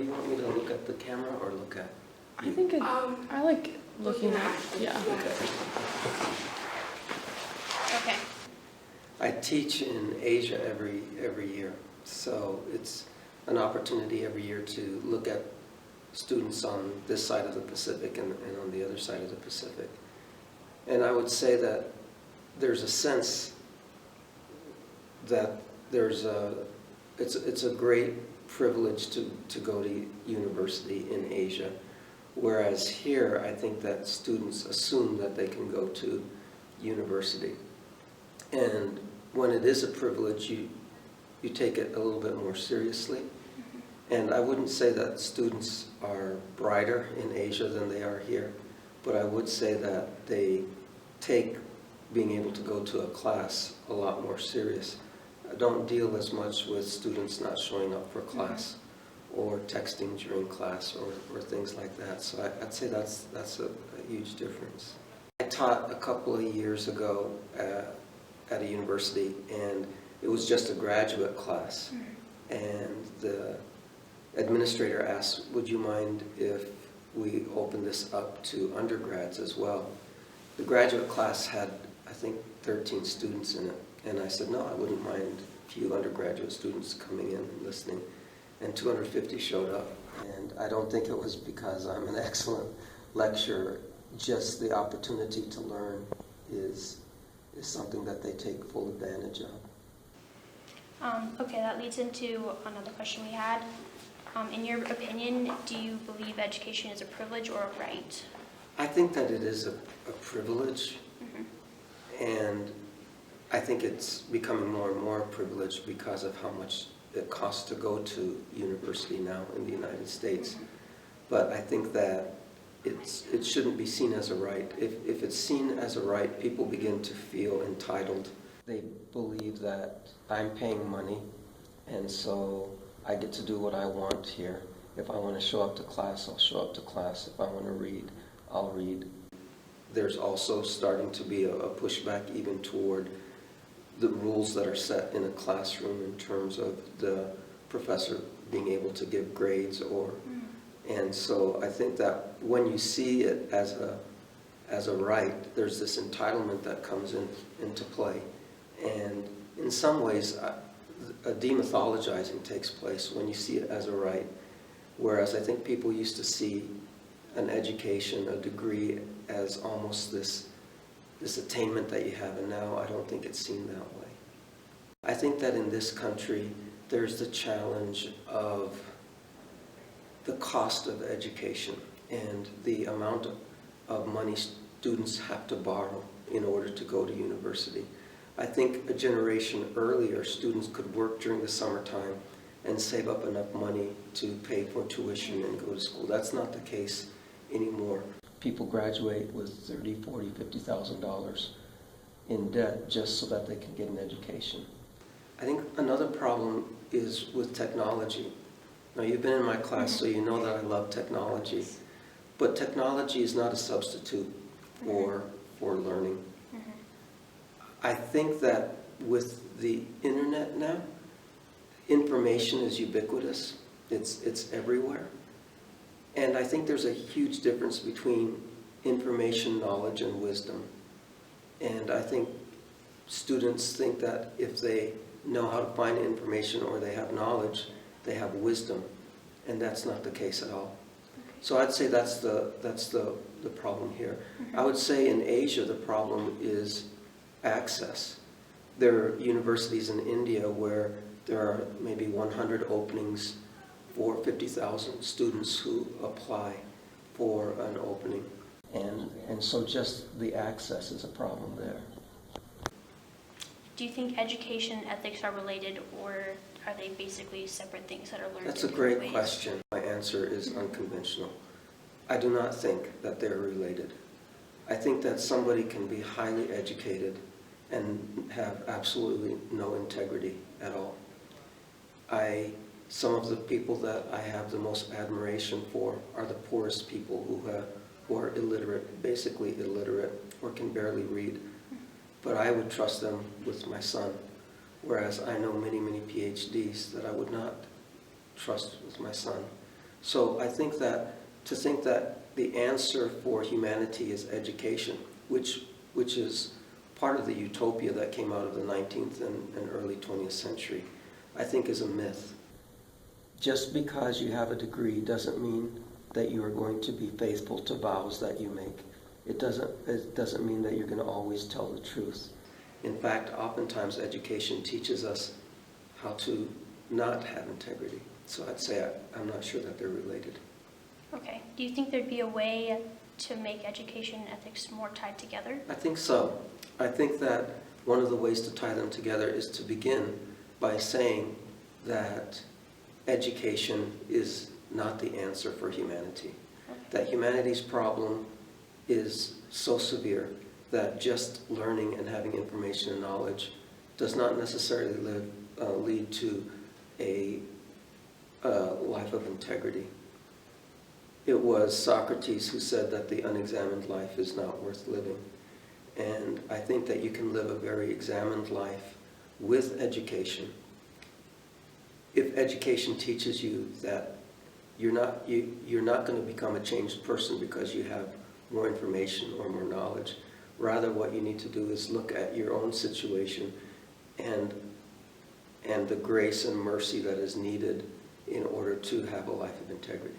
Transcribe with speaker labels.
Speaker 1: you want me to look at the camera or look at?
Speaker 2: I think I like looking at, yeah.
Speaker 3: Okay.
Speaker 1: I teach in Asia every year, so it's an opportunity every year to look at students on this side of the Pacific and on the other side of the Pacific. And I would say that there's a sense that it's a great privilege to go to university in Asia, whereas here I think that students assume that they can go to university. And when it is a privilege, you take it a little bit more seriously. And I wouldn't say that students are brighter in Asia than they are here, but I would say that they take being able to go to a class a lot more serious. I don't deal as much with students not showing up for class or texting during class or things like that. So I'd say that's a huge difference. I taught a couple of years ago at a university, and it was just a graduate class. And the administrator asked, would you mind if we open this up to undergrads as well? The graduate class had, I think, 13 students in it. And I said, no, I wouldn't mind a few undergraduate students coming in and listening. And 250 showed up. And I don't think it was because I'm an excellent lecturer. Just the opportunity to learn is something that they take full advantage of.
Speaker 3: Okay, that leads into another question we had. In your opinion, do you believe education is a privilege or a right?
Speaker 1: I think that it is a privilege, and I think it's becoming more and more a privilege because of how much it costs to go to university now in the United States. But I think that it shouldn't be seen as a right. If it's seen as a right, people begin to feel entitled. They believe that I'm paying money, and so I get to do what I want here. If I want to show up to class, I'll show up to class. If I want to read, I'll read. There's also starting to be a pushback even toward the rules that are set in a classroom in terms of the professor being able to give grades and so I think that when you see it as a right, there's this entitlement that comes into play. And in some ways, a demythologizing takes place when you see it as a right, whereas I think people used to see an education, a degree, as almost this attainment that you have, and now I don't think it's seen that way. I think that in this country, there's the challenge of the cost of education and the amount of money students have to borrow in order to go to university. I think a generation earlier, students could work during the summertime and save up enough money to pay for tuition and go to school. That's not the case anymore. People graduate with $30,000, $40,000, $50,000 in debt just so that they can get an education. I think another problem is with technology. Now, you've been in my class, so you know that I love technology. But technology is not a substitute for learning. I think that with the internet now, information is ubiquitous. It's everywhere. And I think there's a huge difference between information, knowledge, and wisdom. And I think students think that if they know how to find information or they have knowledge, they have wisdom, and that's not the case at all. So I'd say that's the problem here. I would say in Asia the problem is access. There are universities in India where there are maybe 100 openings for 50,000 students who apply for an opening. And so just the access is a problem there.
Speaker 3: Do you think education and ethics are related, or are they basically separate things that are learned?
Speaker 1: That's a great question. My answer is unconventional. I do not think that they're related. I think that somebody can be highly educated and have absolutely no integrity at all. Some of the people that I have the most admiration for are the poorest people who are illiterate, basically illiterate, or can barely read. But I would trust them with my son, whereas I know many, many PhDs that I would not trust with my son. So I think that, to think that the answer for humanity is education, which is part of the utopia that came out of the 19th and early 20th century, I think is a myth. Just because you have a degree doesn't mean that you are going to be faithful to vows that you make. It doesn't mean that you're going to always tell the truth. In fact, oftentimes education teaches us how to not have integrity. So I'd say I'm not sure that they're related.
Speaker 3: Okay. Do you think there'd be a way to make education and ethics more tied together?
Speaker 1: I think so. I think that one of the ways to tie them together is to begin by saying that education is not the answer for humanity. That humanity's problem is so severe that just learning and having information and knowledge does not necessarily lead to a life of integrity. It was Socrates who said that the unexamined life is not worth living. And I think that you can live a very examined life with education. If education teaches you that you're not going to become a changed person because you have more information or more knowledge. Rather, what you need to do is look at your own situation and the grace and mercy that is needed in order to have a life of integrity.